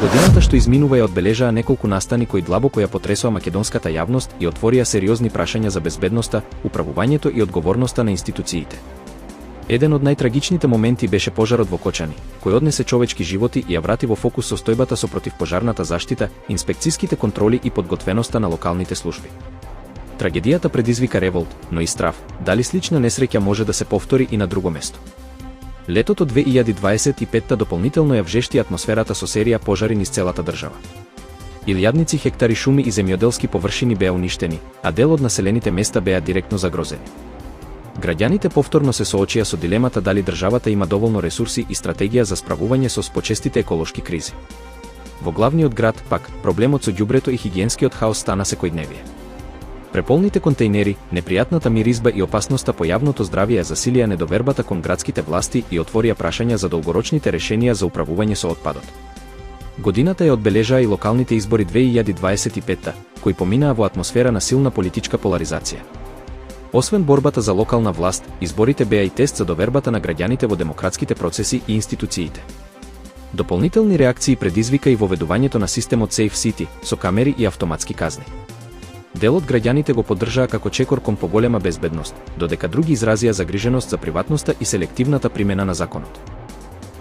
Годината што изминува ја одбележаа неколку настани кои длабоко ја потресоа македонската јавност и отворија сериозни прашања за безбедноста, управувањето и одговорноста на институциите. Еден од најтрагичните моменти беше пожарот во Кочани, кој однесе човечки животи и ја врати во фокус состојбата со противпожарната заштита, инспекцијските контроли и подготвеноста на локалните служби. Трагедијата предизвика револт, но и страв, дали слична несреќа може да се повтори и на друго место. Летото 2025 дополнително ја вжешти атмосферата со серија пожари низ целата држава. Илјадници хектари шуми и земјоделски површини беа уништени, а дел од населените места беа директно загрозени. Граѓаните повторно се соочија со дилемата дали државата има доволно ресурси и стратегија за справување со почестите еколошки кризи. Во главниот град, пак, проблемот со ѓубрето и хигиенскиот хаос стана секојдневие. Преполните контејнери, непријатната миризба и опасноста по јавното здравје ја засилија недовербата кон градските власти и отворија прашања за долгорочните решенија за управување со отпадот. Годината ја одбележаа и локалните избори 2025, кои поминаа во атмосфера на силна политичка поларизација. Освен борбата за локална власт, изборите беа и тест за довербата на граѓаните во демократските процеси и институциите. Дополнителни реакции предизвика и воведувањето на системот Safe City со камери и автоматски казни. Дел од граѓаните го поддржаа како чекор кон поголема безбедност, додека други изразија загриженост за приватноста и селективната примена на законот.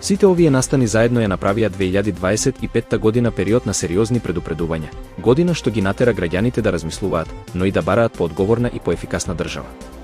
Сите овие настани заедно ја направија 2025 година период на сериозни предупредувања, година што ги натера граѓаните да размислуваат, но и да бараат поодговорна и поефикасна држава.